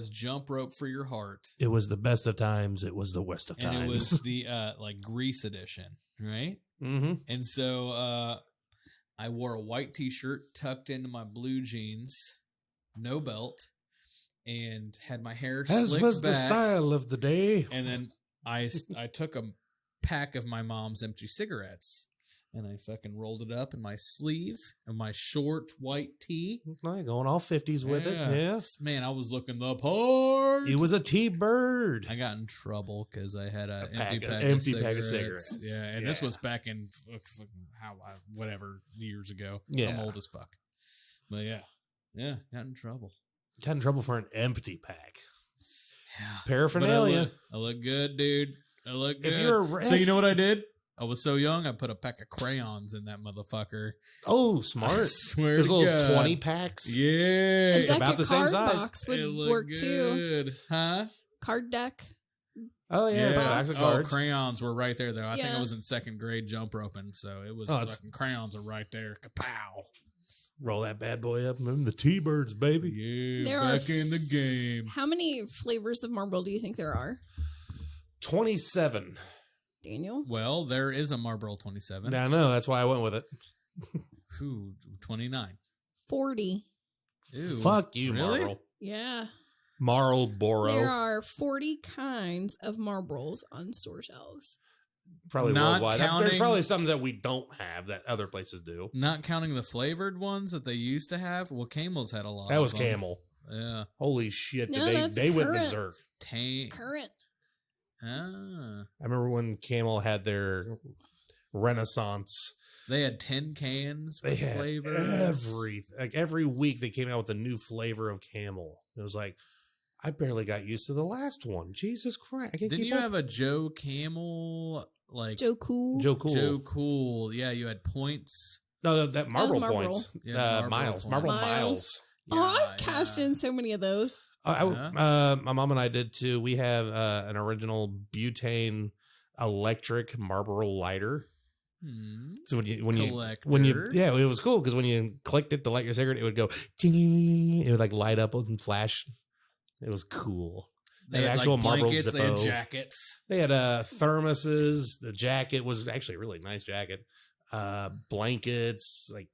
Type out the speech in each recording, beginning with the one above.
was Jump Rope for Your Heart. It was the best of times. It was the worst of times. And it was the Grease edition, right? Mm-hmm. And so I wore a white t-shirt tucked into my blue jeans, no belt, and had my hair As slicked was back. the style of the day. And then I took a pack of my mom's empty cigarettes, and I fucking rolled it up in my sleeve and my short white tee. Going all 50s with it. Yeah. Man, I was looking the part. He was a T-bird. I got in trouble because I had an empty empty pack pack of of cigarettes. cigarettes. Yeah, and this was back in whatever years ago. Yeah. I'm old as fuck. But yeah, got in trouble. Got in trouble for an empty pack. Yeah. Paraphernalia. I look good, dude. I look good. If you're So you know what I did? I was so young, I put a pack of crayons in that motherfucker. Oh, smart. I swear There's to little God. 20 packs. Yeah. A It's deck about of the same card size. box would It looked work too. good. Huh? Card deck. Oh, yeah. Box of cards. Crayons were right there, though. I think Yeah. I was in second grade jump roping, so it was fucking crayons are right there. Kapow. Roll that bad boy up. And the T-birds, baby. Yeah, There back are in the game. How many flavors of marble do you think there are, 27. Daniel? Well, there is a Marlboro 27. I know. That's why I went with it. Ooh, 29. 40. Ew. Fuck you, Really? Marlboro. Yeah. Marlboro. There are 40 kinds of marbles on store shelves. Probably Not worldwide. There's counting- probably some that we don't have that other places do. Not counting the flavored ones that they used to have. Well, Camel's had a lot. That of was them. Camel. Yeah. Holy shit. No, Did that's they went current. berserk. Current. Ah. I remember when Camel had their renaissance. They had 10 cans They with had flavors. every week they came out with a new flavor of Camel. It was like, I barely got used to the last one. Jesus Christ. I can't Didn't keep you up. have a Joe Camel? Joe Cool. Joe Cool. Joe Cool. Yeah, you had points. No, that Marble Marlboro. points. Yeah, Marlboro Miles. points. Marble Miles. Miles. Oh, I've cashed in so many of those. My mom and I did too. We have an original butane electric Marlboro lighter. So when you it was cool because when you clicked it to light your cigarette, it would go ding. It would like light up and flash. It was cool. They had actual like Marlboro blankets. They had Zippo. jackets. They had thermoses. The jacket was actually a really nice jacket. Blankets, like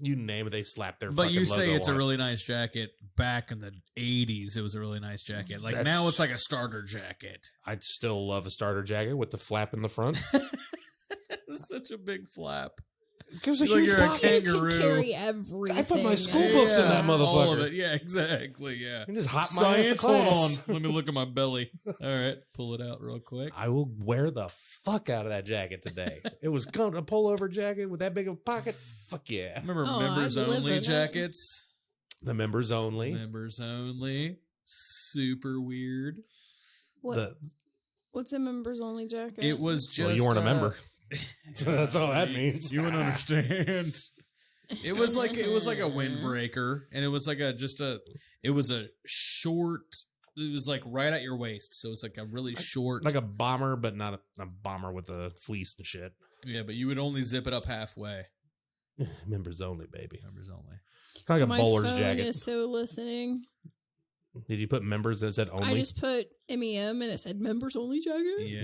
you name it, they slapped their. But you say logo it's a on it. really nice jacket. Back in the 80s, it was a really nice jacket. Like now, it's like a starter jacket. I'd still love a starter jacket with the flap in the front. It's such a big flap. Gives a Like huge you're a pocket. You kangaroo. can carry everything. I put my school in. books in that All motherfucker. of it. Yeah, exactly. Yeah. And just hop my ass to Science, hold class. on. Let me look at my belly. All right, pull it out real quick. I will wear the fuck out of that jacket today. It was a pullover jacket with that big of a pocket. Fuck yeah. Remember Oh, members I'd live only in it. jackets? The members only. Members only. Super weird. What's a members only jacket? It was just. Well, you weren't a member. That's all that means. You wouldn't understand. It was like a windbreaker, and it was like a short. It was like right at your waist, so it's like a really short, Like a bomber, but not a bomber with a fleece and shit. yeah. But you would only zip it up halfway. Members only, baby. Members only. Kind of like My a bowler's phone jacket. is so listening. Did you put members that said only? I just put MEM and it said members only jacket. Yeah,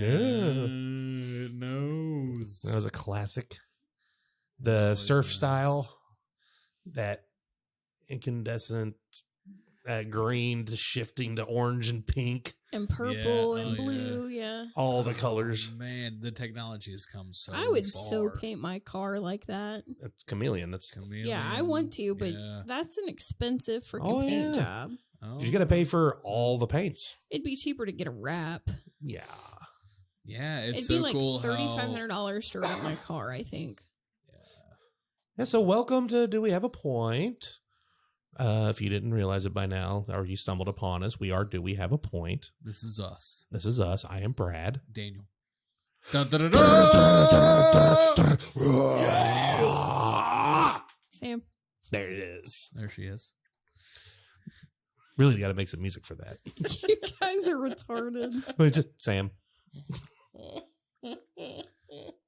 it knows. That was a classic. The surf style, that incandescent green to shifting to orange and pink, And purple Yeah, and oh, blue, yeah. all the colors. Man, the technology has come so I would far. so paint my car like that. It's chameleon. That's Chameleon. Yeah, I want to, but Yeah. that's an expensive freaking Oh, paint yeah. job. Oh. you got to pay for all the paints. It'd be cheaper to get a wrap. Yeah. Yeah, it's It'd so be like cool. $3,500 to wrap my car, I think. Yeah. So welcome to Do We Have a Point? If you didn't realize it by now, or you stumbled upon us, we are Do We Have a Point? This is us, This is us. I am Brad. Daniel. Dun, dun, dun, dun! Sam. There it is. There she is. Really got to make some music for that. You guys are retarded. Wait, just Sam.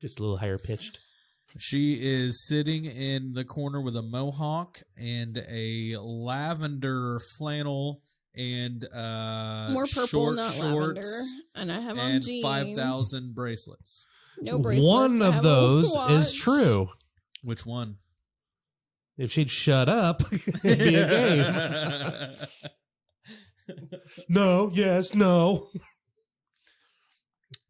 Just a little higher pitched. She is sitting in the corner with a mohawk and a lavender flannel and more purple, short not shorts, lavender. And I have on and jeans. 5,000 bracelets. No bracelets. One of those is true. Which one? If she'd shut up, it'd be a game. No, yes, no.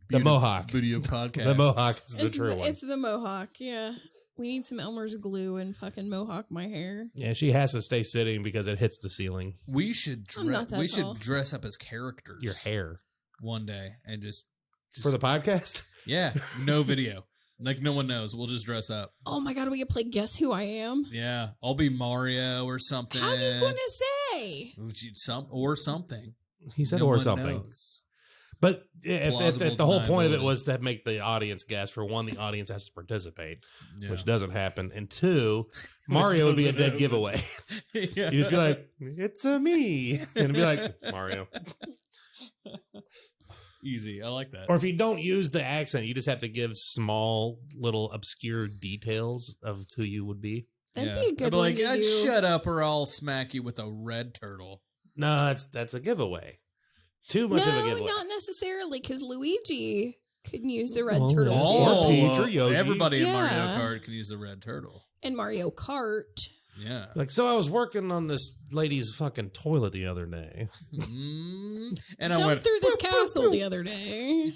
The Mohawk. Video podcast. The Mohawk is the true one. It's the Mohawk, yeah. We need some Elmer's glue and fucking Mohawk my hair. Yeah, she has to stay sitting because it hits the ceiling. We should dress up as characters. Your hair. One day and just for the podcast? Yeah, no video. Like, no one knows. We'll just dress up. Oh, my God. We could play Guess Who I Am? Yeah. I'll be Mario or something. How are you going to say? Or something. He said or something. Knows. But if the whole point of it was to make the audience guess, for one, the audience has to participate, which doesn't happen. And two, Mario would be a dead giveaway. Yeah. You'd just be like, it's a me. And it'd be like, Mario. Easy. I like that. Or if you don't use the accent, you just have to give small, little, obscure details of who you would be. That'd be a good one. Like, shut up or I'll smack you with a red turtle. No, that's a giveaway. Too much of a giveaway. No, not necessarily, because Luigi couldn't use the red turtle. Or Peach or Yoshi. Everybody in Mario Kart can use the red turtle. And Mario Kart. Yeah. Like, so I was working on this lady's fucking toilet the other day. And I went through this castle the other day.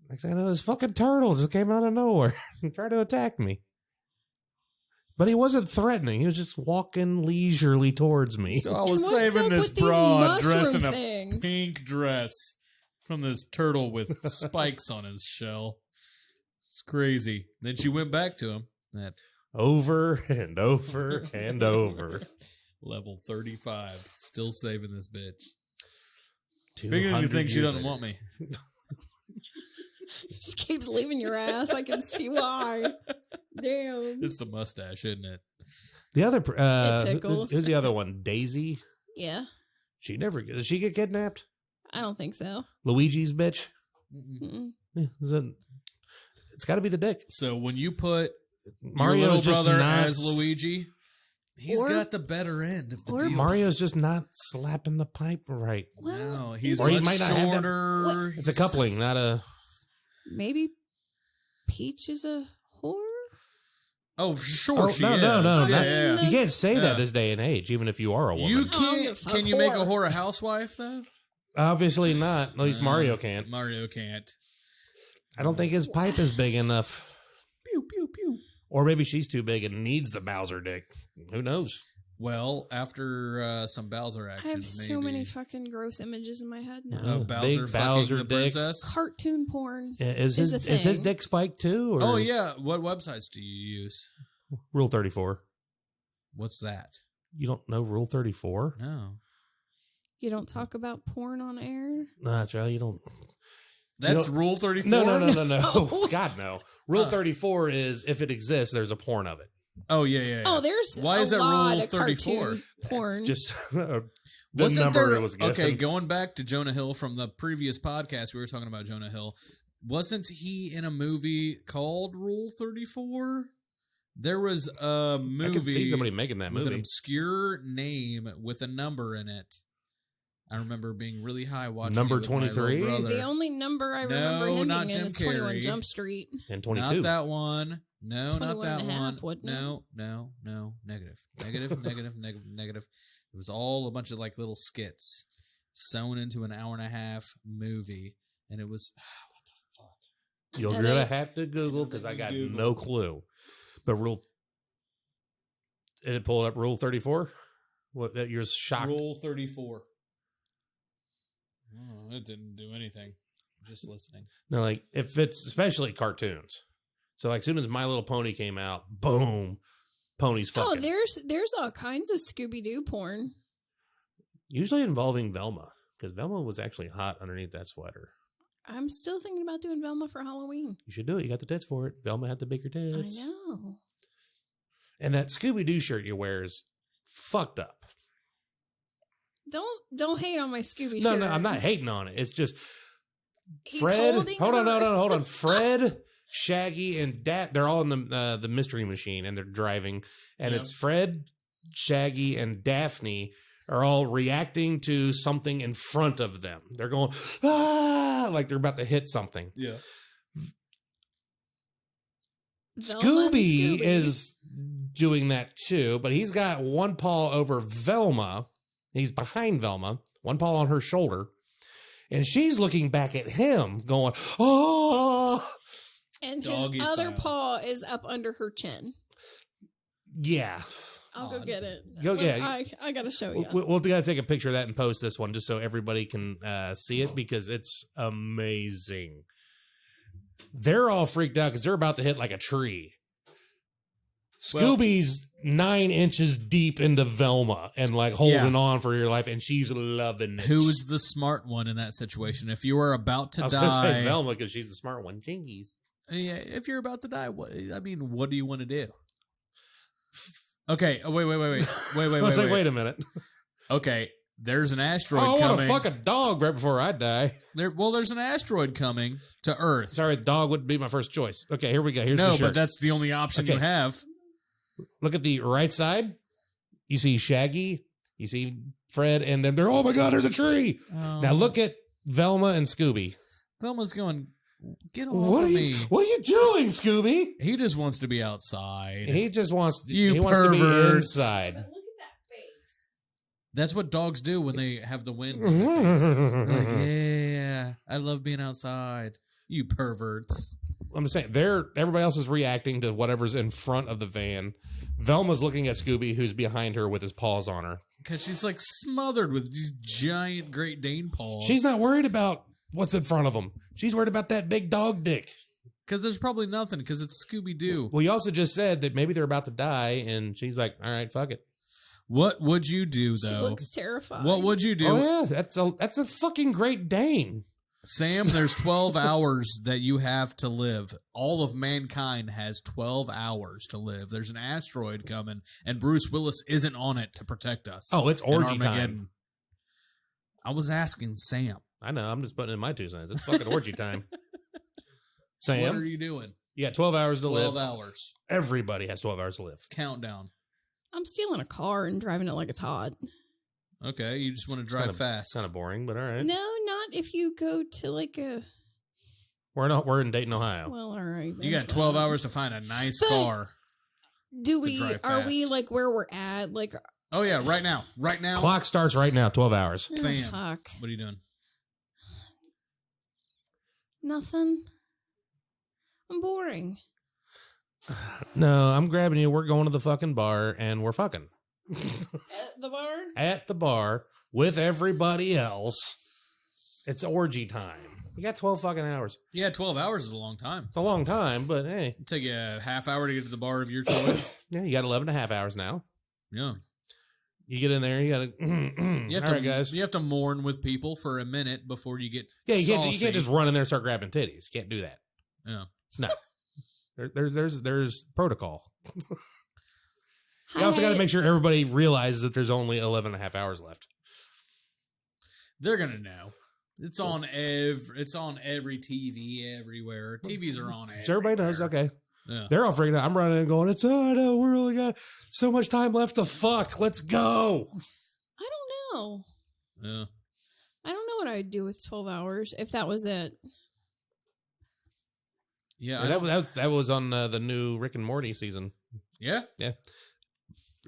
Next thing I know, this fucking turtle just came out of nowhere and tried to attack me. But he wasn't threatening. He was just walking leisurely towards me. So I was saving this broad dressed in a pink dress from this turtle with spikes on his shell. It's crazy. Then she went back to him. Over and over and over. Level 35. Still saving this bitch. Bigger than you think she doesn't want me. She keeps leaving your ass. I can see why. Damn. It's the mustache, isn't it? The other, it tickles. who's the other one? Daisy? Yeah. Did she get kidnapped? I don't think so. Luigi's bitch? Yeah, it's got to be the dick. So when you put Mario's your little brother not as Luigi, he's got the better end of the deal. Mario's just not slapping the pipe right. No, he's or he much might not shorter. It's a coupling, not a... Maybe Peach is a whore? Oh, for sure she is. No. Yeah. You can't say that this day and age, even if you are a woman. You can't. Can you make a whore a housewife, though? Obviously not. At least Mario can't. Mario can't. I don't think his pipe is big enough. Pew, pew, pew. Or maybe she's too big and needs the Bowser dick. Who knows? Well, after some Bowser action, I have so many fucking gross images in my head now. Bowser fucking the princess? Cartoon porn. Yeah, is his dick spiked too? Or? Oh, yeah. What websites do you use? Rule 34. What's that? You don't know Rule 34? No. You don't talk about porn on air? No, that's right. You don't. That's Rule 34? No. God, no. Rule 34 is if it exists, there's a porn of it. Oh, yeah. Oh, there's Why is that Rule 34? Porn. It's just the Wasn't number there, it was given. Okay, going back to Jonah Hill from the previous podcast, we were talking about Jonah Hill. Wasn't he in a movie called Rule 34? There was a movie. I could see somebody making that movie. With an obscure name with a number in it. I remember being really high watching number 23. The only number I remember him being in is 21 Jump Street. And 22. Not that one. No, not that one. No. Negative. It was all a bunch of like little skits sewn into an hour and a half movie, and it was what the fuck. You're gonna have to Google because I got no clue. But it pulled up Rule 34. What that you're shocked? Rule 34. Oh, it didn't do anything. Just listening. No, like if it's especially cartoons. So like, as soon as My Little Pony came out, boom, Pony's fucking. Oh, there's all kinds of Scooby-Doo porn. Usually involving Velma, because Velma was actually hot underneath that sweater. I'm still thinking about doing Velma for Halloween. You should do it. You got the tits for it. Velma had the bigger tits. I know. And that Scooby-Doo shirt you wear is fucked up. Don't hate on my Scooby shirt. No, I'm not hating on it. It's just Fred. Hold on. Fred, Shaggy, and they're all in the mystery machine, and they're driving. And it's Fred, Shaggy, and Daphne are all reacting to something in front of them. They're going, ah, like they're about to hit something. Yeah. Scooby is doing that too, but he's got one paw over Velma. He's behind Velma, one paw on her shoulder, and she's looking back at him, going, "Oh!" And Doggy his other style. paw is up under her chin. Yeah, I'll go get it. Go Look, get I gotta show you. We'll gotta take a picture of that and post this one just so everybody can see it because it's amazing. They're all freaked out because they're about to hit like a tree. Scooby's 9 inches deep into Velma and like holding on for your life, and she's loving it. Who's the smart one in that situation? If you were about to I was gonna say die, Velma because she's the smart one. Jinkies. yeah. If you're about to die, what do you want to do? Okay. Oh, wait. Wait a minute. Okay. There's an asteroid I want coming. to fuck a dog right before I die. There's an asteroid coming to Earth. Sorry, the dog wouldn't be my first choice. Okay, here we go. Here's the No, shirt. but that's the only option you Okay. have. Look at the right side. You see Shaggy. You see Fred, and then they're, oh my God, there's a tree. Now look at Velma and Scooby. Velma's going, get off What of are me. What are you doing, Scooby? He just wants to be outside. He just wants You he wants to be perverts. inside. Look at that face. That's what dogs do when they have the wind in their face. They're like, yeah, I love being outside. You perverts. I'm just saying, everybody else is reacting to whatever's in front of the van. Velma's looking at Scooby, who's behind her with his paws on her. Because she's like smothered with these giant Great Dane paws. She's not worried about what's in front of them. She's worried about that big dog dick. Because there's probably nothing, because it's Scooby-Doo. Well, you also just said that maybe they're about to die, and she's like, all right, fuck it. What would you do, though? She looks terrified. What would you do? Oh, yeah, that's a fucking Great Dane. Sam, there's 12 hours that you have to live. All of mankind has 12 hours to live. There's an asteroid coming, and Bruce Willis isn't on it to protect us. Oh, it's in orgy Armageddon. time. I was asking Sam. I know, I'm just putting in my 2 cents. It's fucking orgy time. Sam, What are you doing? you got 12 hours to 12 live. hours. Everybody has 12 hours to live. Countdown. I'm stealing a car and driving it like it's hot. Okay, you just want to drive fast. Kind of boring, but all right. No, not if you go to like a. We're in Dayton, Ohio. Well, all right. You got 12 hours to find a nice But- car. Do we? drive Are we fast. like where we're at? Like, Oh, yeah, right now. Right now. Clock starts right now, 12 hours. Bam. fuck. What are you doing? Nothing. I'm boring. No, I'm grabbing you. We're going to the fucking bar, and we're fucking. At the bar? At the bar with everybody else. It's orgy time. You got 12 fucking hours. Yeah, 12 hours is a long time. It's a long time, but hey. It'll take you a half hour to get to the bar of your choice. Yeah, you got 11 and a half hours now. Yeah. You get in there, you got to. You have All to, right, guys. You have to mourn with people for a minute before you get Yeah, you saucy. can't just run in there and start grabbing titties. You can't do that. Yeah. No. There's protocol. You also got to make sure everybody realizes that there's only 11 and a half hours left. They're gonna know. It's on every TV everywhere. TVs are on. So everybody knows. Okay. Yeah. They're all freaking out. I'm running and going, no, we're only got so much time left to fuck. Let's go. I don't know. Yeah. I don't know what I'd do with 12 hours if that was it. Yeah. That was on the new Rick and Morty season. Yeah.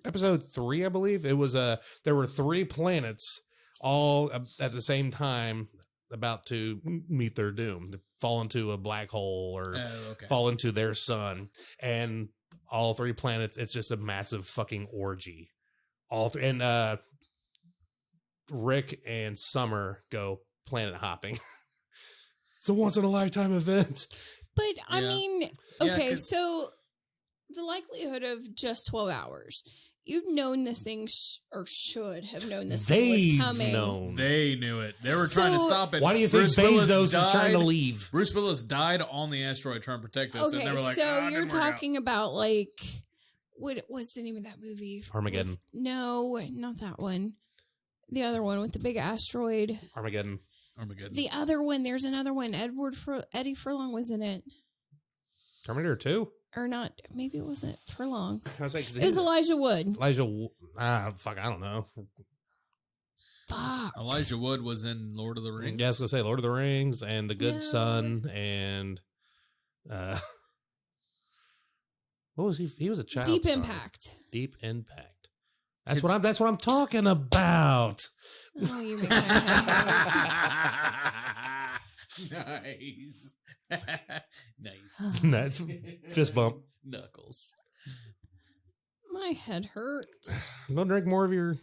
Episode 3, I believe. It was there were 3 planets all at the same time about to meet their doom, to fall into a black hole or Okay. fall into their sun, and all 3 planets. It's just a massive fucking orgy. And Rick and Summer go planet hopping. It's a once in a lifetime event. But I Yeah. mean, Yeah, okay, 'cause- so the likelihood of just 12 hours. You've known this thing or should have known this thing was They've coming. known. They knew it. They were trying to So- stop it. Why do you think Bruce Willis Bezos is trying to died- leave? Bruce Willis died on the asteroid trying to protect us, and Okay, they were like, so "Ah, it you're didn't work out." talking about like what was the name of that movie? Armageddon. No, not that one. The other one with the big asteroid. Armageddon. Armageddon. The other one. There's another one. Eddie Furlong was in it, Terminator 2? or not? Maybe it wasn't Furlong. I was like, It was Elijah Wood. Elijah. Fuck, I don't know. Fuck. Elijah Wood was in Lord of the Rings. Yeah, I was gonna say Lord of the Rings and The Good Son and what was he? He was a child. Deep star. Impact. Deep Impact. That's what I'm talking about. Oh, you make my head Nice. Nice. That's fist bump. Knuckles. My head hurts. Don't drink more of your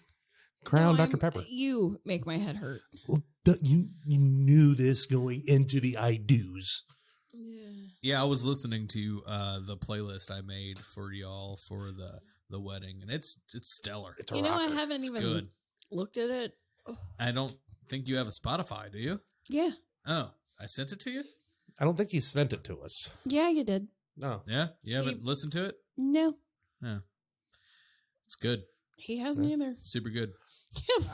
Crown No, Dr. Pepper. You make my head hurt. Well, you knew this going into the I do's. Yeah, I was listening to the playlist I made for y'all for the wedding, and it's stellar. It's a You know, rocker. I haven't even good. looked at it. I don't think you have a Spotify, do you? Yeah. Oh, I sent it to you? I don't think he sent it to us. Yeah, you did. No. Yeah? You haven't listened to it? No. Yeah. It's good. He hasn't either. Super good.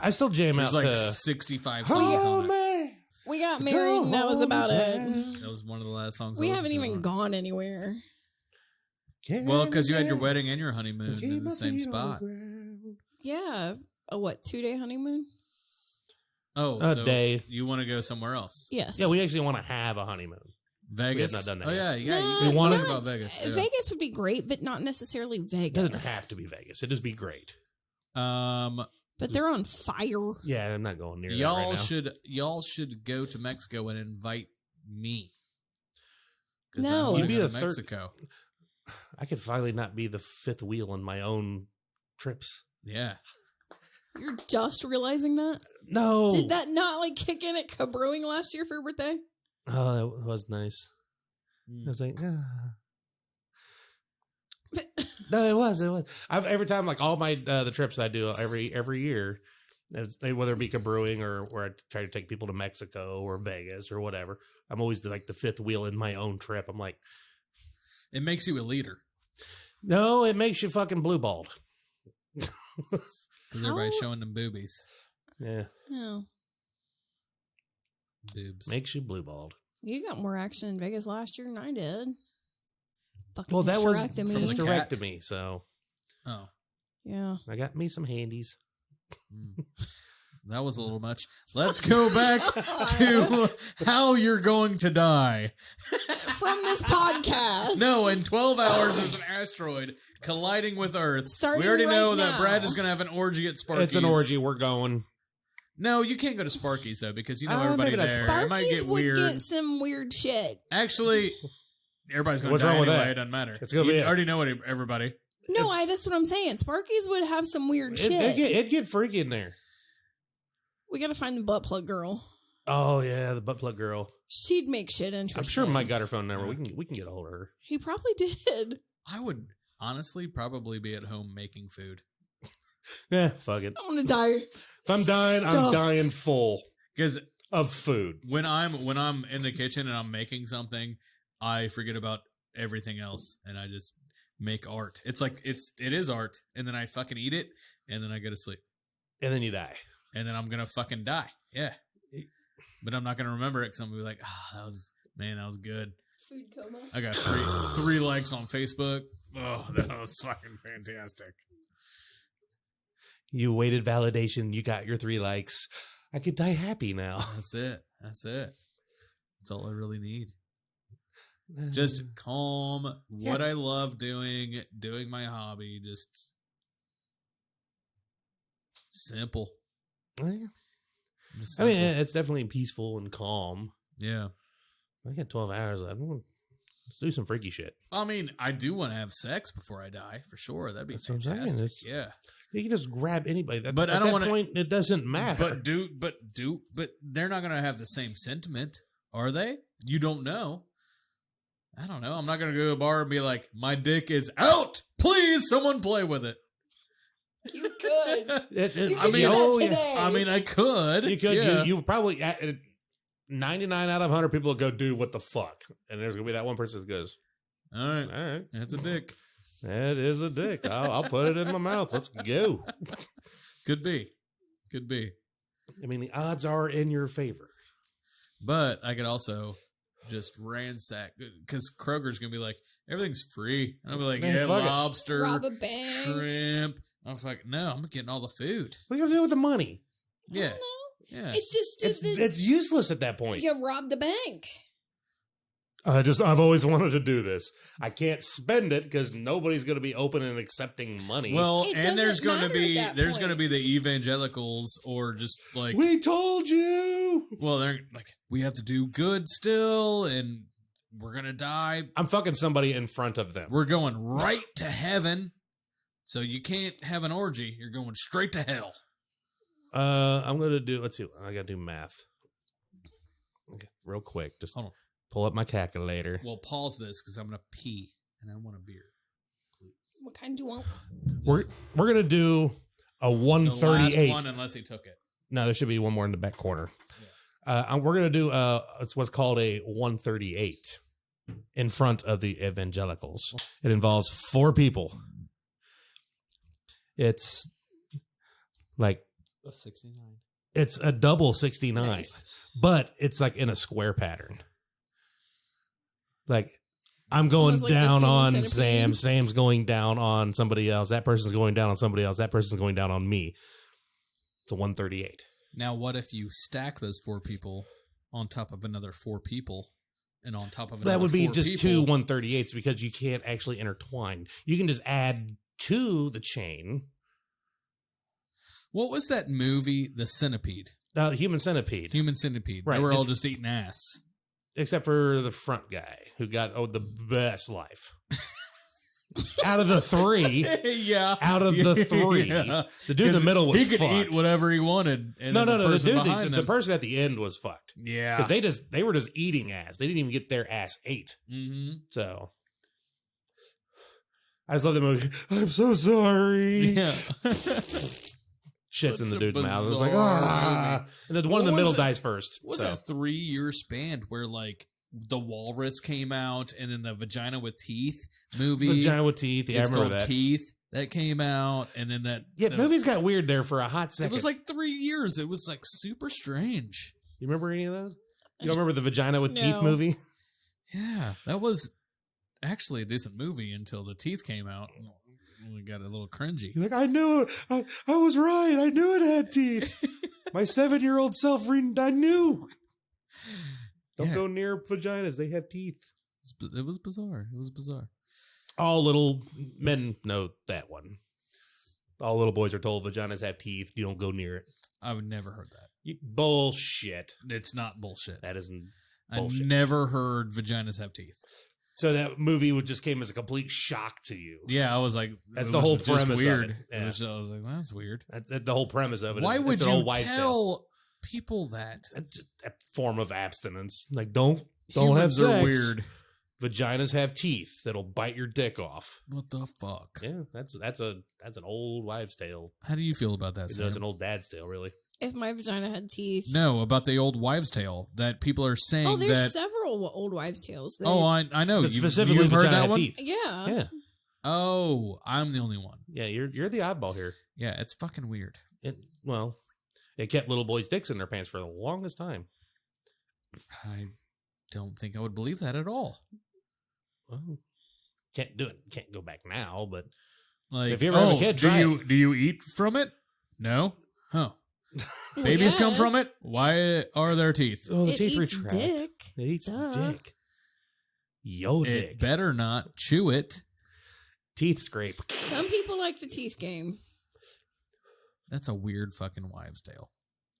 I still jam out There's like to 65 songs on it. We got married and that was about it. That was one of the last songs. We haven't even gone anywhere. Well, because you had your wedding and your honeymoon in the same spot. Yeah. A what, 2-day honeymoon? Oh, A so day. You want to go somewhere else? Yes. Yeah, we actually want to have a honeymoon. Vegas? We have not done that Oh, yet. yeah. No, You it's want to not- about Vegas. Yeah. Vegas would be great, but not necessarily It Vegas. doesn't have to be Vegas. It just be great. But they're on fire. Yeah, I'm not going near that y'all right now. y'all should go to Mexico and invite me. 'Cause No. I wanna You'd be go the to third- Mexico. I could finally not be the fifth wheel in my own trips. Yeah. You're just realizing that? No. Did that not like kick in at Cabrewing last year for your birthday? Oh, that was nice. I was like, No, it was. I've every time, like all my the trips I do every year, whether it be Cabrewing or where I try to take people to Mexico or Vegas or whatever, I'm always like the fifth wheel in my own trip. I'm like, It makes you a leader. no, it makes you fucking blue balled. Because everybody's showing them boobies. Yeah, Oh. Boobs. makes you blue balled. You got more action in Vegas last year than I did. Fucking Well, that was hysterectomy. from the cat. hysterectomy, so Oh. Yeah. I got me some handies. That was a little much. Let's go back to how you're going to die. From this podcast. No, in 12 hours, there's an asteroid colliding with Earth. Starting we already know right that now. Brad is going to have an orgy at Sparky's. It's an orgy. We're going. No, you can't go to Sparky's, though, because you know maybe everybody that's there. Sparky's It might get would weird. get some weird shit. Actually, everybody's going What's to die wrong with anyway. that? It doesn't matter. It's gonna you be it. already know everybody. No, that's what I'm saying. Sparky's would have some weird shit. It'd get freaky in there. We got to find the butt plug girl. Oh yeah, the butt plug girl. She'd make shit interesting. I'm sure Mike got her phone number. We can get a hold of her. He probably did. I would honestly probably be at home making food. Yeah, fuck it. I want to die. If I'm dying, I'm Stuffed. dying full Because of food. when I'm in the kitchen and I'm making something, I forget about everything else and I just make art. It's like it is art, and then I fucking eat it, and then I go to sleep, And then you die. and then I'm gonna fucking die. Yeah, but I'm not gonna remember it because I'm gonna be like, that was good. Food coma. I got three likes on Facebook. Oh, that was fucking fantastic. You waited validation. You got your 3 likes. I could die happy now. That's it. That's all I really need. Just calm. What I love doing my hobby. Just simple. Yeah. Just I mean, simple. it's definitely peaceful and calm. Yeah. I got 12 hours. Let's do some freaky shit. I mean, I do want to have sex before I die, for sure. That'd be That's what I'm saying. fantastic. It's- Yeah. You can just grab anybody. But I at don't that wanna- point, it doesn't matter. But they're not gonna have the same sentiment, are they? You don't know. I don't know. I'm not gonna go to a bar and be like, my dick is out. Please, someone play with it. You could. You I could mean, do that oh, yeah. today. I mean, I could. You could. Yeah. You probably 99 out of 100 people will go, dude, what the fuck? And there's gonna be that one person that goes, All right. all right, That's a dick. that is a dick. I'll put it in my mouth. Let's go. Could be. I mean, the odds are in your favor. But I could also just ransack because Kroger's gonna be like, everything's free. And I'll be like, Man, yeah, fuck it. lobster, Rob a bank. shrimp. I'm like, no, I'm getting all the food. What are you gonna do with the money? Yeah. I don't know. Yeah. It's just It's useless at that point. you robbed the bank. I've always wanted to do this. I can't spend it because nobody's going to be open and accepting money. Well, It and there's doesn't going to matter at be that point. the evangelicals or just like we told you. well, they're like we have to do good still, and we're gonna die. I'm fucking somebody in front of them. We're going right to heaven, so you can't have an orgy. You're going straight to hell. I'm gonna do. Let's see. I gotta do math. Okay, real quick. Just Hold on. pull up my calculator. Well, pause this because I'm gonna pee and I want a beer. What kind do you want? We're gonna do a The 138. last one, unless he took it. No, there should be one more in the back corner. We're gonna do it's what's called a 138 in front of the evangelicals. It involves 4 people. It's like 69. it's a double 69, Nice. but it's like in a square pattern. Like I'm going Almost like the down human on centipede. Sam. Sam's going down on somebody else. That person's going down on somebody else. That person's going down on me. It's a 138. Now, what if you stack those 4 people on top of another 4 people, and on top of another That would be 4 just people? 2 138s because you can't actually intertwine. You can just add to the chain. What was that movie? The Centipede, Human Centipede. Human Centipede. Right, They were all just- just eating ass. Except for the front guy who got the best life. Out of the 3. Yeah. Out of the 3. Yeah. The dude in the middle was he could fucked. eat whatever he wanted. And No. then The person dude, behind the them, person at the end was fucked. yeah. Because they were just eating ass. They didn't even get their ass ate. Mm-hmm. So I just love the movie. I'm so sorry. Yeah. Shits in Such the a dude's mouth. It's like, bizarre ah. And the one in the What middle was it? dies first. Was so. a 3-year span where like the walrus came out and then the vagina with teeth movie? Vagina with teeth. Yeah, It's I remember called that. Teeth that came out, and then that the- Movies got weird there for a hot It second. was like 3 years. It was like super strange. You remember any of those? You don't remember the Vagina with Teeth No. movie? Yeah, that was actually a decent movie until the teeth came out. We got a little cringy. You're like, I knew it. I was right. I knew it had teeth. My 7-year-old self, I knew. Don't Yeah. go near vaginas. They have teeth. It was bizarre. It was bizarre. All little men know that one. All little boys are told vaginas have teeth. You don't go near it. I've never heard that. Bullshit. It's not bullshit. That isn't I bullshit. never heard vaginas have teeth. So that movie just came as a complete shock to you. Yeah, I was like, That's it the was whole just premise of weird. it. Yeah. I was like, that's weird. That's the whole premise of it. Why would it's an you old wives' tale. tell people that? It's just a form of abstinence. Like, don't have Humans sex. are weird. Vaginas have teeth that'll bite your dick off. What the fuck? Yeah, that's an old wives' tale. How do you feel about that, It's Sam? an old dad's tale, really. If my vagina had teeth. No, about the old wives' tale that people are saying Oh, there's that. several old wives' tales. That, Oh, I know. But You've specifically, heard vagina that have one? teeth. yeah. Yeah, Oh, I'm the only one. yeah. You're the oddball here. Yeah, it's fucking weird. It kept little boys' dicks in their pants for the longest time. I don't think I would believe that at all. Well, can't do it. Can't go back now, but Like, if you ever have a kid, try it. do you eat from it? No. Huh. Well, Babies yeah. come from it? Why are there teeth? Oh, the It teeth eats retract. dick. It eats Duh. dick. Yo, It dick. better not chew it. Teeth scrape. Some people like the teeth game. That's a weird fucking wives' tale.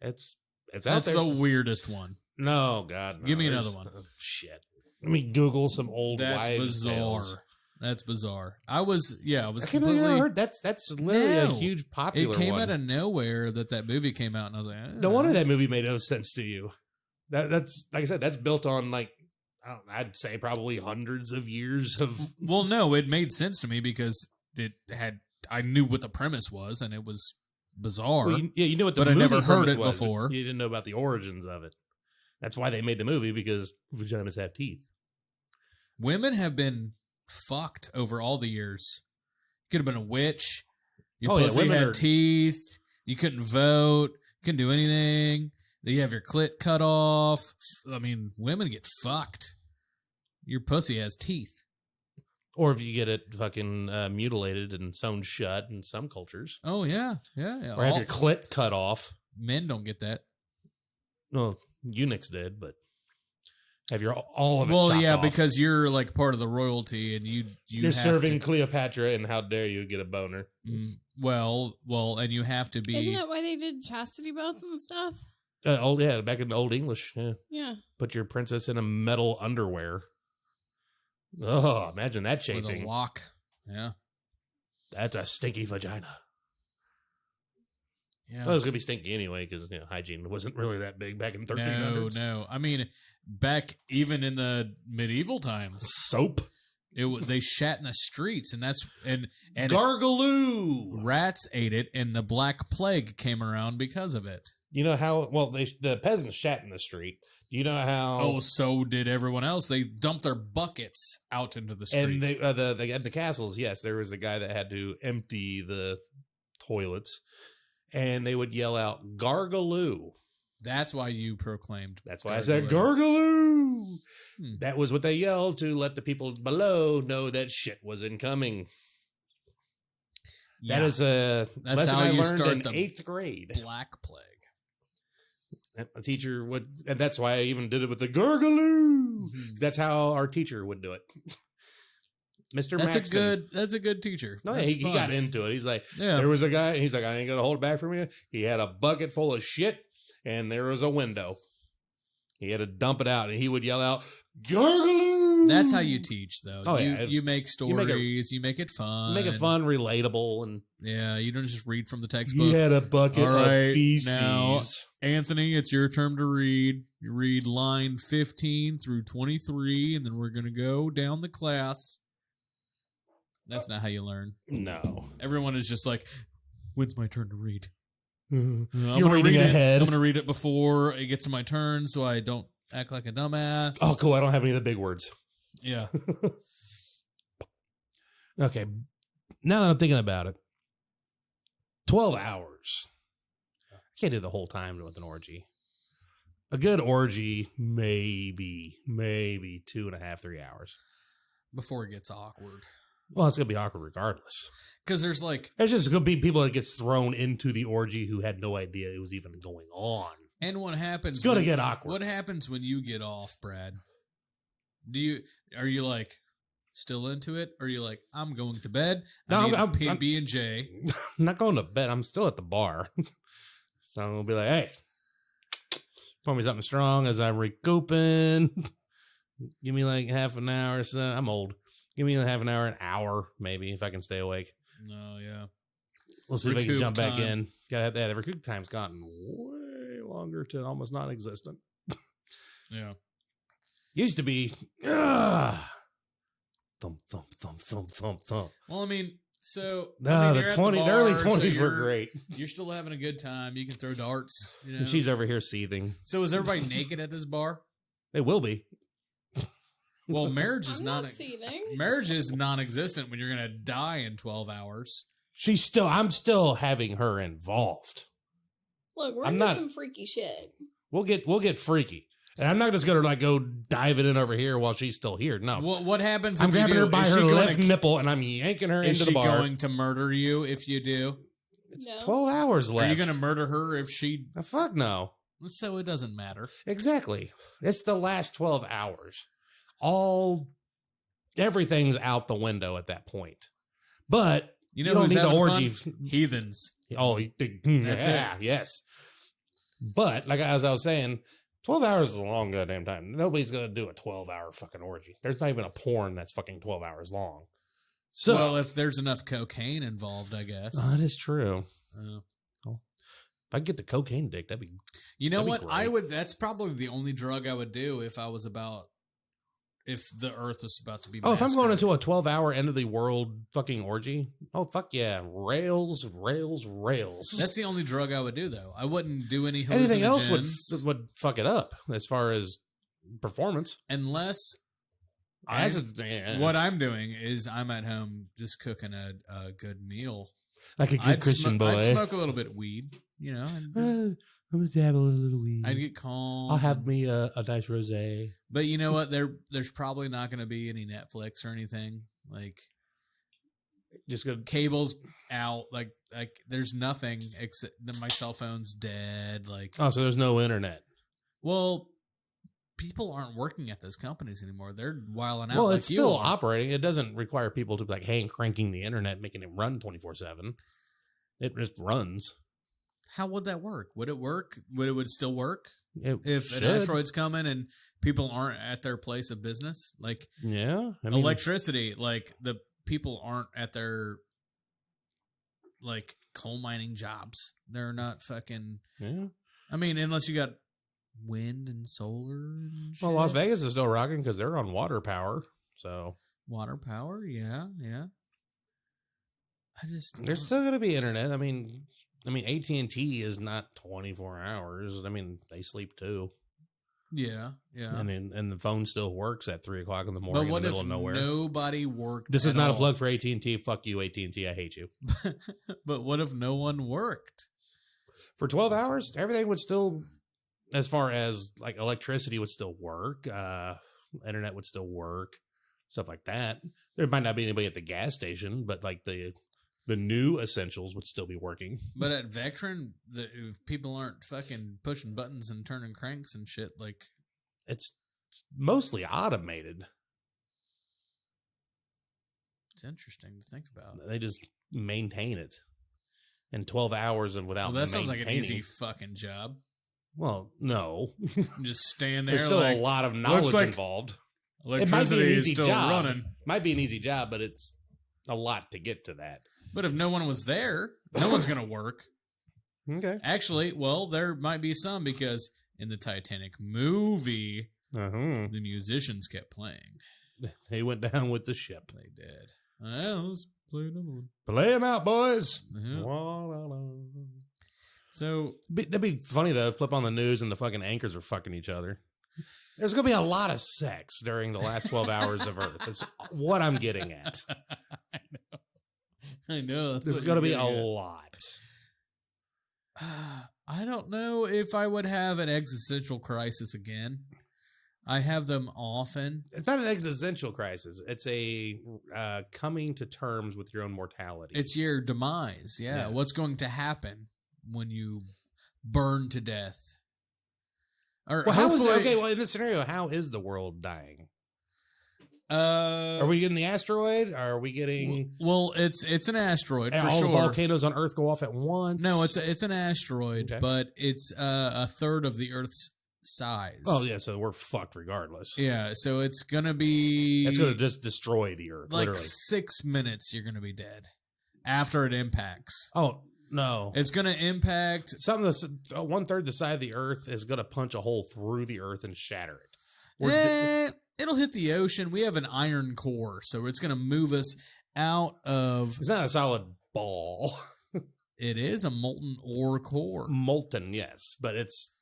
It's out That's there. the weirdest one. No, God. No. Give me There's- another one. oh, shit. Let me Google some old That's wives' bizarre. tales. That's bizarre. I was I can't believe completely. I heard that's literally a No. huge popular It came one. out of nowhere that movie came out, and I was like, No wonder that movie made no sense to you. That's like I said, that's built on like I'd say probably hundreds of years of. Well, no, it made sense to me because I knew what the premise was, and it was bizarre. Well, you knew what the but I movie never heard premise it was, but before. You didn't know about the origins of it. That's why they made the movie, because vaginas have teeth. Women have been fucked over all the years. You could have been a witch. Your Oh, yeah, pussy women had are- teeth. You couldn't vote. You couldn't do anything. You have your clit cut off. I mean, women get fucked. Your pussy has teeth. Or if you get it fucking mutilated and sewn shut in some cultures. Oh, yeah. Yeah. Or have your clit cut off. Men don't get that. Well, eunuchs did, but have your all of it. Well, chopped yeah, off. because you're like part of the royalty, and you're serving Cleopatra, and how dare you get a boner? Well, and you have to be. Isn't that why they did chastity belts and stuff? Back in Old English. Yeah. Put your princess in a metal underwear. Oh, imagine that chafing. With a lock. Yeah. That's a stinky vagina. Yeah. Well, it's gonna be stinky anyway because hygiene wasn't really that big back in 1300s. No. I mean, back even in the medieval times, soap. They shat in the streets, and gargaloo. Rats ate it, and the Black Plague came around because of it. You know how? Well, the peasants shat in the street. You know how? Oh, so did everyone else. They dumped their buckets out into the street. And they at the castles. Yes, there was a guy that had to empty the toilets. And they would yell out, "Gargaloo." That's why you proclaimed. That's why I said, "Gargaloo." That was what they yelled to let the people below know that shit was incoming. Yeah. That is a lesson I learned in 8th grade. Black Plague. A teacher would, and that's why I even did it with the gargaloo. That's how our teacher would do it. Mr. Maxton. That's a good teacher. No, he got into it. He's like, there was a guy, and he's like, I ain't gonna hold it back from you. He had a bucket full of shit, and there was a window. He had to dump it out, and he would yell out, "Gargaloo!" That's how you teach, though. Oh, you make stories, you make it fun. Make it fun, relatable, and you don't just read from the textbook. He had a bucket of feces. Now, Anthony, it's your turn to read. You read line 15 through 23, and then we're gonna go down the class. That's not how you learn. No. Everyone is just like, when's my turn to read? You're reading ahead. I'm going to read it before it gets to my turn so I don't act like a dumbass. Oh, cool. I don't have any of the big words. Yeah. Okay. Now that I'm thinking about it, 12 hours. I can't do the whole time with an orgy. A good orgy, maybe 2.5, 3 hours. Before it gets awkward. Well, it's going to be awkward regardless. Because there's like... It's just going to be people that gets thrown into the orgy who had no idea it was even going on. And what happens... It's going to get awkward. What happens when you get off, Brad? Are you like still into it? Or are you like, I'm going to bed? I'm B&J. I'm not going to bed. I'm still at the bar. So I'm going to be like, hey, pour me something strong as I'm recouping. Give me like half an hour or so. I'm old. Give me half an hour, an hour, maybe, if I can stay awake. No, yeah. We'll see if I can jump back in. The recoup time's gotten way longer to almost non-existent. Yeah. Used to be, thump, thump, thump, thump, thump, thump. Well, I mean, so... the early 20s were great. You're still having a good time. You can throw darts. And she's over here seething. So is everybody naked at this bar? They will be. Well, marriage is marriage is non-existent when you're going to die in 12 hours. I'm still having her involved. Look, we're into some freaky shit. We'll get freaky. And I'm not just going to like go diving in over here while she's still here. No. What happens I'm grabbing her by her left nipple and I'm yanking her into the bar. Is she going to murder you if you do? It's 12 hours left. Are you going to murder her if she... Fuck no. So it doesn't matter. Exactly. It's the last 12 hours. Everything's out the window at that point. But you don't need the orgy. Heathens. Oh, that's it. Yes. But as I was saying, 12 hours is a long goddamn time. Nobody's going to do a 12-hour fucking orgy. There's not even a porn that's fucking 12 hours long. So, well, if there's enough cocaine involved, I guess. That is true. If I could get the cocaine dick, that'd be... You know what? I would... That's probably the only drug I would do if the earth was about to be massacred. If I'm going into a 12-hour end of the world fucking orgy, fuck yeah. Rails. That's the only drug I would do, though. I wouldn't do any hallucinogens. Anything else would fuck it up as far as performance. Unless... What I'm doing is I'm at home just cooking a good meal. Like a good Christian boy. I'd smoke a little bit of weed, I'm going to dabble a little weed. I'd get calm. I'll have me a nice rosé. But you know what? There's probably not going to be any Netflix or anything. Like, Just go cables out. Like there's nothing except that my cell phone's dead. Like, oh, so there's no internet. Well, people aren't working at those companies anymore. They're wilding out. Well, like it's still operating. It doesn't require people to be like, hey, cranking the internet, making it run 24/7. It just runs. How would that work? Would it work? Would it still work? If should. an asteroid's coming and people aren't at their place of business? Like, yeah, I mean, electricity, like the people aren't at their like coal mining jobs. They're not fucking. Yeah. I mean, unless you got wind and solar and shit. Well, Las Vegas is still rocking because they're on water power. So water power, yeah. There's still going to be internet. I mean, AT&T is not 24 hours. I mean, they sleep too. Yeah. And the phone still works at 3:00 in the morning. But what in the middle if of nowhere. Nobody worked? This is not all? A plug for AT&T. Fuck you, AT&T. I hate you. But what if no one worked for 12 hours? Everything would still, as far as like electricity, would still work. Internet would still work. Stuff like that. There might not be anybody at the gas station, but like the new essentials would still be working. But at Vectron, people aren't fucking pushing buttons and turning cranks and shit. Like, it's mostly automated. It's interesting to think about. They just maintain it in 12 hours and without. Well, that sounds like an easy fucking job. Well, no, just stand there. There's still a lot of knowledge involved. Electricity is still running. Might be an easy job, but it's a lot to get to that. But if no one was there, no one's going to work. Okay. Actually, well, there might be some because in the Titanic movie, the musicians kept playing. They went down with the ship. They did. Let's play another one. Play them out, boys. So that'd be funny though. Flip on the news and the fucking anchors are fucking each other. There's going to be a lot of sex during the last 12 hours of Earth. That's what I'm getting at. I know. There's going to be a lot. I don't know if I would have an existential crisis again. I have them often. It's not an existential crisis. It's a coming to terms with your own mortality. It's your demise. Yeah. What's going to happen when you burn to death? Or well, in this scenario, how is the world dying? Are we getting the asteroid? Are we getting? Well, it's an asteroid for all sure. The volcanoes on Earth go off at once. No, it's an asteroid, but it's a third of the Earth's size. Oh yeah, so we're fucked regardless. Yeah, so it's gonna be. It's gonna just destroy the Earth. Like literally. 6 minutes, you're gonna be dead after it impacts. Oh. No, it's going to impact something that's 1/3 the size of the Earth is going to punch a hole through the Earth and shatter it. It'll hit the ocean. We have an iron core, so it's going to move us out of. It's not a solid ball. It is a molten ore core. Molten, yes, but it's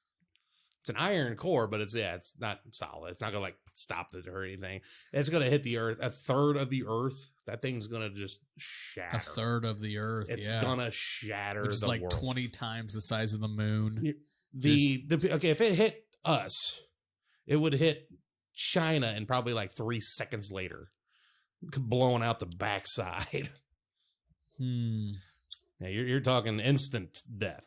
an iron core, but it's not solid. It's not going to like stop it or anything. It's going to hit the Earth. 1/3 of the Earth. That thing's going to just shatter. 1/3 of the Earth. It's going to shatter. Which is like world. 20 times the size of the moon. Okay, if it hit us, it would hit China and probably like 3 seconds later, blowing out the backside. Yeah, you're talking instant death.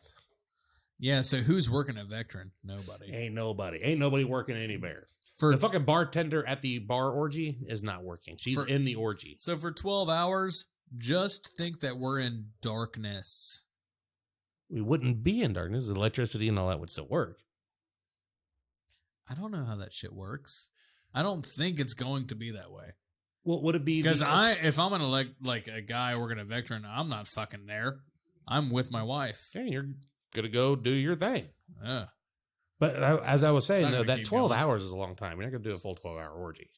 Yeah, so who's working at Vectron? Nobody. Ain't nobody working anywhere. The fucking bartender at the bar orgy is not working. She's in the orgy. So for 12 hours, just think that we're in darkness. We wouldn't be in darkness. The electricity and all that would still work. I don't know how that shit works. I don't think it's going to be that way. Well, would it be? Because if I'm gonna like a guy working at Vectron, I'm not fucking there. I'm with my wife. Okay, you're gonna go do your thing. Yeah. But as I was saying, though, that 12 hours is a long time. You're not going to do a full 12-hour orgy.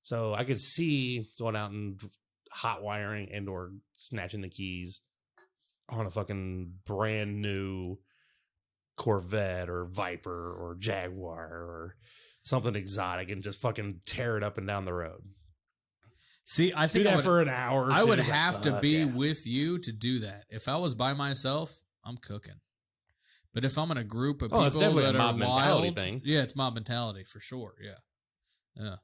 So I could see going out and hot wiring and or snatching the keys on a fucking brand new Corvette or Viper or Jaguar or something exotic and just fucking tear it up and down the road. See, I think do that for an hour. I would have to be with you to do that. If I was by myself, I'm cooking. But if I'm in a group of people that are wild, thing. Yeah, it's mob mentality for sure. Yeah.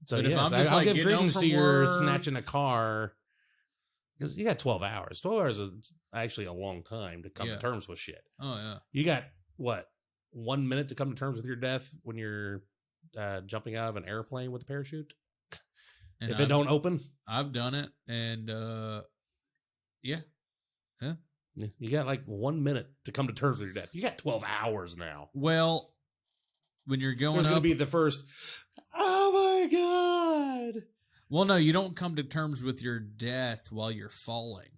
So but if I'm just I'll give credence to your work, snatching a car because you got 12 hours. 12 hours is actually a long time to come to terms with shit. Oh, yeah. You got, what, 1 minute to come to terms with your death when you're jumping out of an airplane with a parachute? And if it don't open? I've done it, and yeah. You got like 1 minute to come to terms with your death. You got 12 hours now. Well, when you're going up... going to be the first, oh my God. Well, no, you don't come to terms with your death while you're falling.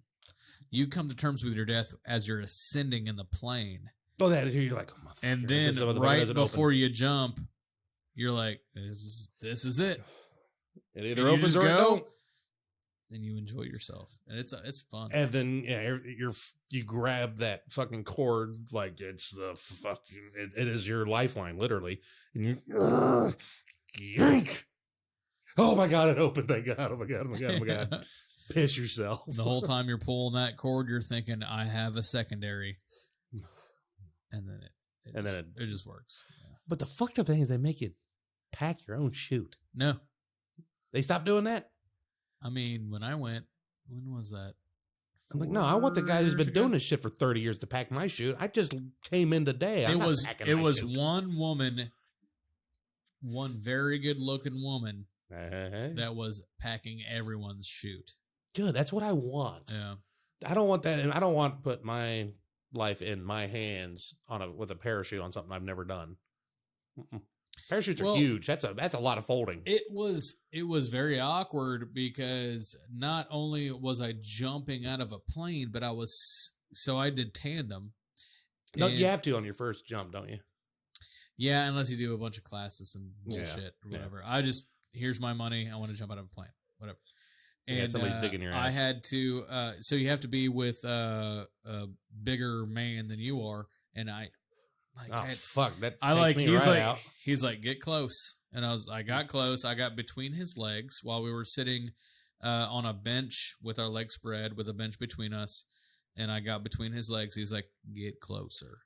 You come to terms with your death as you're ascending in the plane. Oh, that you're like, oh, and then right before you jump, you're like, this is it. It either opens or it don't. And you enjoy yourself, and it's fun. And then you grab that fucking cord like it's the fucking it is your lifeline, literally, and you yank. Oh my God, it opened! Thank God! Oh my God! Oh my God! Oh my God! Piss yourself. The whole time you're pulling that cord, you're thinking, "I have a secondary," and then it just works. Yeah. But the fucked up thing is they make you pack your own chute. No, they stopped doing that. I mean, when I went, when was that? I'm like, no, I want the guy who's been doing this shit for 30 years to pack my chute. I just came in today. It was one woman, one very good looking woman that was packing everyone's chute. Good. That's what I want. Yeah. I don't want that. And I don't want to put my life in my hands with a parachute on something I've never done. Parachutes are huge. That's a lot of folding. It was very awkward because not only was I jumping out of a plane, but I did tandem. No, you have to on your first jump, don't you? Yeah, unless you do a bunch of classes and bullshit or whatever. I just, here's my money. I want to jump out of a plane, whatever. And somebody's digging your ass. I had to. So you have to be with a bigger man than you are, and fuck that! He's like, get close, and I got close. I got between his legs while we were sitting on a bench with our legs spread, with a bench between us, and I got between his legs. He's like, get closer,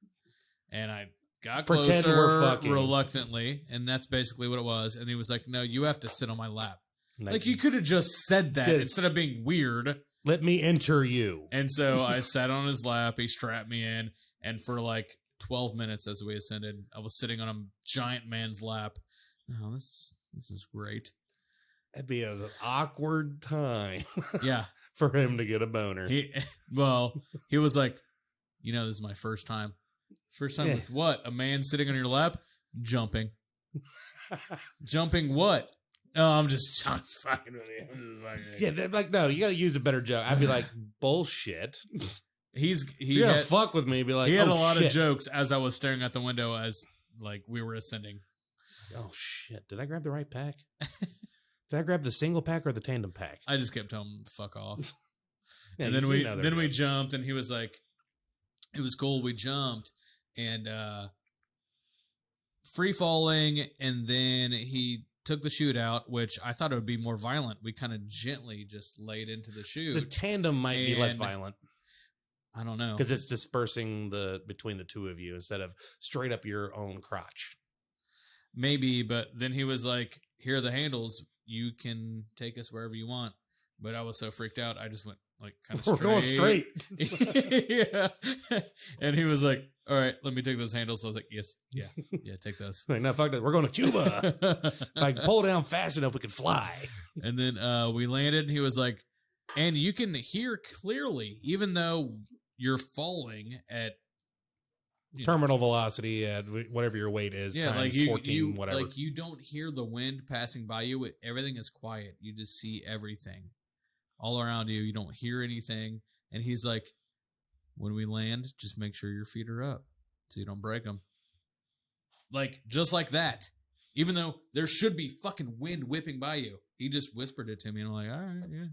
and I got closer reluctantly, and that's basically what it was. And he was like, no, you have to sit on my lap. Like you could have just said that instead of being weird. Let me enter you. And so I sat on his lap. He strapped me in, and for like 12 minutes as we ascended, I was sitting on a giant man's lap. Oh, this is great. That'd be an awkward time. Yeah. For him to get a boner. He was like, this is my first time. First time with what? A man sitting on your lap? Jumping. Jumping what? No, I'm just fucking with you. Yeah, like, no, you got to use a better joke. I'd be like, bullshit. He had fuck with me. Be like, he had a lot of jokes as I was staring out the window as like we were ascending. Oh shit! Did I grab the right pack? Did I grab the single pack or the tandem pack? I just kept telling him to fuck off. And then we jumped, and he was like, "It was cool." We jumped and free falling, and then he took the chute out, which I thought it would be more violent. We kind of gently just laid into the chute. The tandem might be less violent. I don't know. Because it's dispersing between the two of you instead of straight up your own crotch. Maybe, but then he was like, here are the handles. You can take us wherever you want. But I was so freaked out, I just went like kind of straight. We're going straight. Yeah. And he was like, all right, let me take those handles. So I was like, yes, yeah, take those. Like, no, fuck that. We're going to Cuba. If I can pull down fast enough, we can fly. And then we landed, and he was like, and you can hear clearly, even though you're falling at terminal velocity at whatever your weight is. Yeah, times like 14, whatever. Like you don't hear the wind passing by you. Everything is quiet. You just see everything all around you. You don't hear anything. And he's like, when we land, just make sure your feet are up so you don't break them. Like, just like that. Even though there should be fucking wind whipping by you. He just whispered it to me, and I'm like, all right, yeah.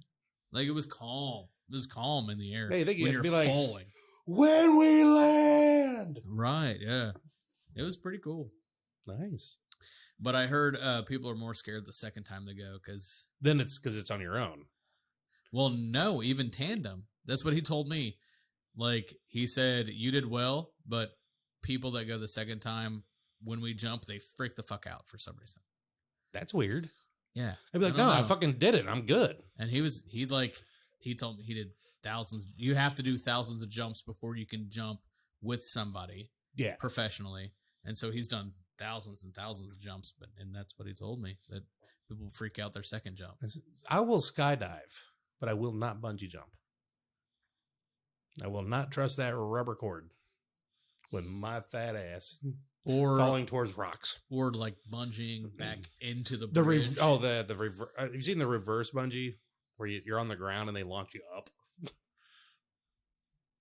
Like, it was calm. It was calm in the air. Hey, when you're falling. Like, when we land! Right, yeah. It was pretty cool. Nice. But I heard people are more scared the second time they go, because... Then it's because it's on your own. Well, no, even tandem. That's what he told me. Like, he said, you did well, but people that go the second time, when we jump, they freak the fuck out for some reason. That's weird. Yeah. I'd be like, no, I fucking did it. I'm good. And he he told me he did thousands. You have to do thousands of jumps before you can jump with somebody professionally. And so he's done thousands and thousands of jumps, and that's what he told me, that people freak out their second jump. I will skydive, but I will not bungee jump. I will not trust that rubber cord with my fat ass or falling towards rocks, or like bungeeing back into the bridge. The reverse. Have you seen the reverse bungee where you're on the ground and they launch you up?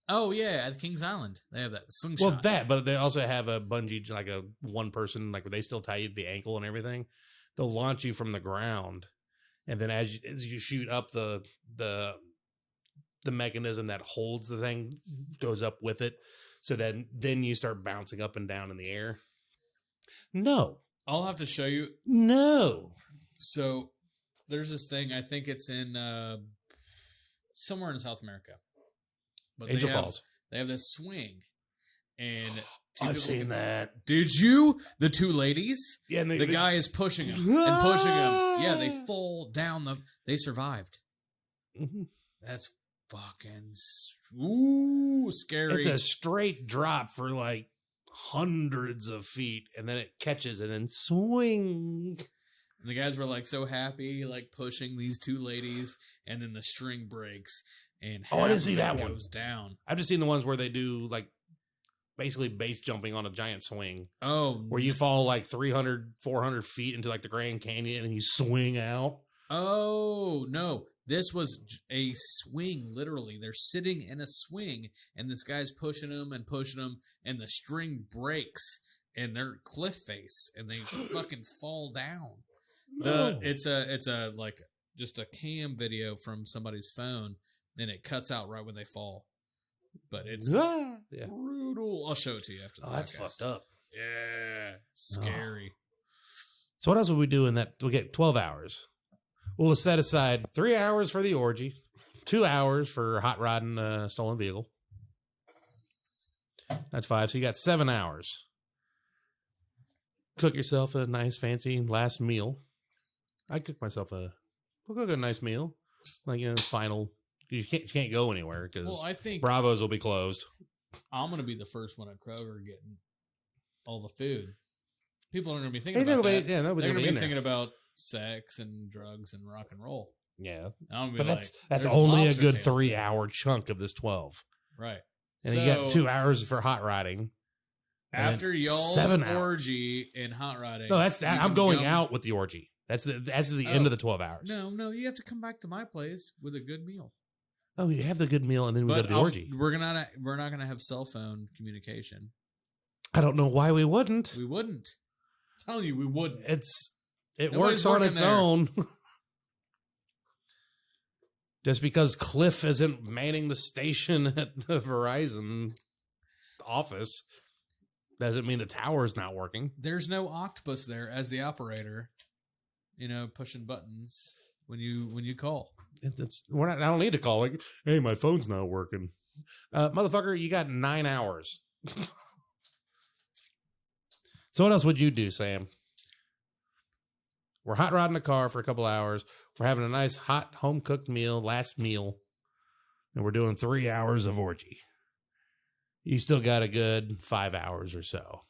Oh yeah, at Kings Island they have that slingshot. Well, but they also have a bungee, like a one person, like where they still tie you to the ankle and everything. They'll launch you from the ground, and then as you shoot up, the mechanism that holds the thing goes up with it. So then you start bouncing up and down in the air. No, I'll have to show you. No. So there's this thing. I think it's in somewhere in South America. But Angel Falls. They have this swing, and I've seen that. Did you? The two ladies. Yeah, the guy is pushing him and pushing him. Yeah, they fall down. They survived. Mm-hmm. That's fucking scary. It's a straight drop for like hundreds of feet, and then it catches and then swing. And the guys were like so happy, like pushing these two ladies, and then the string breaks. And I didn't see that goes down. I've just seen the ones where they do like basically base jumping on a giant swing. Oh, where you fall like 300, 400 feet into like the Grand Canyon and you swing out. Oh, no. This was a swing, literally. They're sitting in a swing, and this guy's pushing them, and the string breaks, and they're cliff face, and they fucking fall down. No. It's a like just a cam video from somebody's phone. And it cuts out right when they fall. But it's brutal. I'll show it to you after the podcast. That's fucked up. Yeah. Scary. So what else would we do in that? We'll get 12 hours. We'll set aside 3 hours for the orgy, 2 hours for hot rodding a stolen vehicle. That's 5. So you got 7 hours. Cook yourself a nice, fancy last meal. We'll cook a nice meal. Like, final... You can't go anywhere because I think Bravo's will be closed. I'm going to be the first one at Kroger getting all the food. People aren't going to be thinking about that. Yeah, they're going to be thinking about sex and drugs and rock and roll. Yeah, but that's only a good 3 hour chunk of this 12. Right, and you got 2 hours for hot rodding. After y'all's orgy and hot rodding. No, I'm going out with the orgy. That's the end of the 12 hours. No, you have to come back to my place with a good meal. Oh, you have the good meal, and then we go to the orgy. We're not going to have cell phone communication. I don't know why we wouldn't. We wouldn't. I'm telling you, we wouldn't. It works on its own. Just because Cliff isn't manning the station at the Verizon office doesn't mean the tower's not working. There's no octopus there as the operator, pushing buttons when you call. I don't need to call. Like, hey, my phone's not working. Motherfucker, you got 9 hours. So what else would you do, Sam? We're hot rodding the car for a couple hours. We're having a nice hot home-cooked meal, last meal. And we're doing 3 hours of orgy. You still got a good 5 hours or so.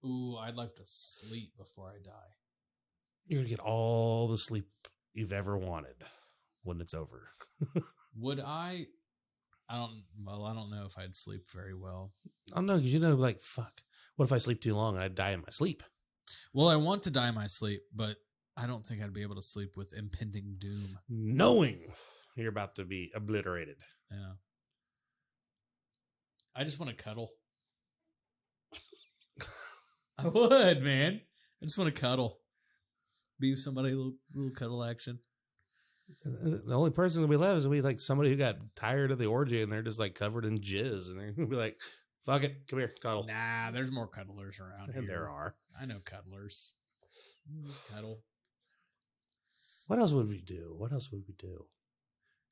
Ooh, I'd like to sleep before I die. You're going to get all the sleep you've ever wanted when it's over. Would I don't know if I'd sleep very well. Oh no, because like, fuck. What if I sleep too long and I die in my sleep? Well, I want to die in my sleep, but I don't think I'd be able to sleep with impending doom. Knowing you're about to be obliterated. Yeah. I just want to cuddle. I would, man. I just want to cuddle. Be with somebody, a little cuddle action. The only person that we love is like somebody who got tired of the orgy and they're just like covered in jizz and they're gonna be like, fuck it, come here, cuddle. Nah, there's more cuddlers around here. And there are. I know cuddlers. Just cuddle. What else would we do?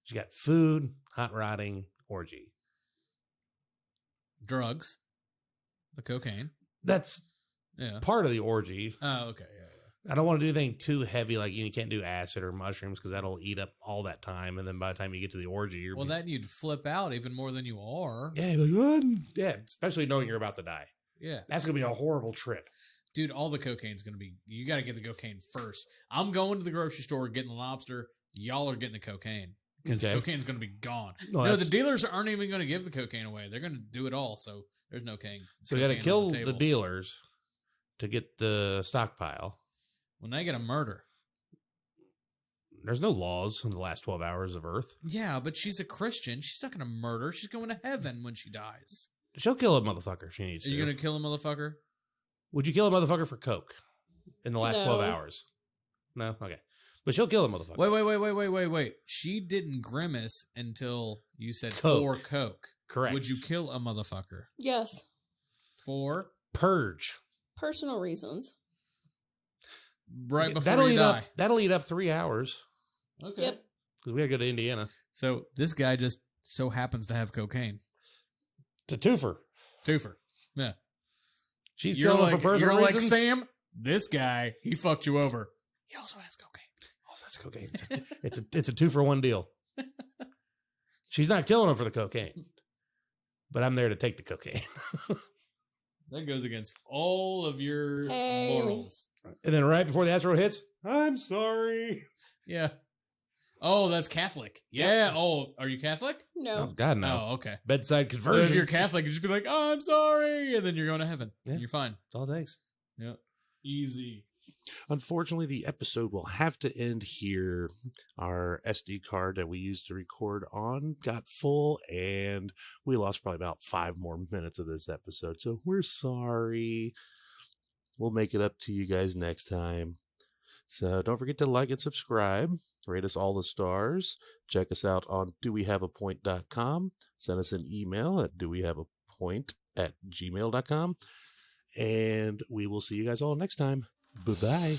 You got food, hot rodding, orgy. Drugs. The cocaine. That's part of the orgy. Oh, okay. Yeah. I don't want to do anything too heavy, like you can't do acid or mushrooms because that'll eat up all that time. And then by the time you get to the orgy, then you'd flip out even more than you are. Yeah, like, yeah, especially knowing you're about to die. Yeah. That's going to be a horrible trip. Dude, all the cocaine's going to be, you got to get the cocaine first. I'm going to the grocery store, getting the lobster. Y'all are getting the cocaine because cocaine's going to be gone. No, the dealers aren't even going to give the cocaine away. They're going to do it all. So there's no cocaine. So you got to kill the dealers to get the stockpile. Well, now you got to murder. There's no laws in the last 12 hours of Earth. Yeah, but she's a Christian. She's not going to murder. She's going to heaven when she dies. She'll kill a motherfucker. She needs to. Are you going to kill a motherfucker? Would you kill a motherfucker for coke in the last 12 hours? No? Okay. But she'll kill a motherfucker. Wait. She didn't grimace until you said coke. For coke. Correct. Would you kill a motherfucker? Yes. For? Purge. Personal reasons. Right before you die. That'll eat up 3 hours. Okay. Yep. Because we got to go to Indiana. So this guy just so happens to have cocaine. It's a twofer. Yeah. She's killing for personal reasons. You're like, Sam, this guy, he fucked you over. He also has cocaine. It's a 2-for-1 deal. She's not killing him for the cocaine. But I'm there to take the cocaine. That goes against all of your morals. And then right before the asteroid hits, I'm sorry. Yeah. Oh, that's Catholic. Yeah. Oh, are you Catholic? No. Oh, God, no. Oh, okay. Bedside conversion. So if you're Catholic, you just be like, oh, I'm sorry. And then you're going to heaven. Yeah. You're fine. That's all it takes. Yep. Easy. Unfortunately, the episode will have to end here. Our SD card that we used to record on got full, and we lost probably about 5 more minutes of this episode. So we're sorry. We'll make it up to you guys next time. So don't forget to like and subscribe. Rate us all the stars. Check us out on dowehaveapoint.com. Send us an email at dowehaveapoint@gmail.com. And we will see you guys all next time. Bye-bye.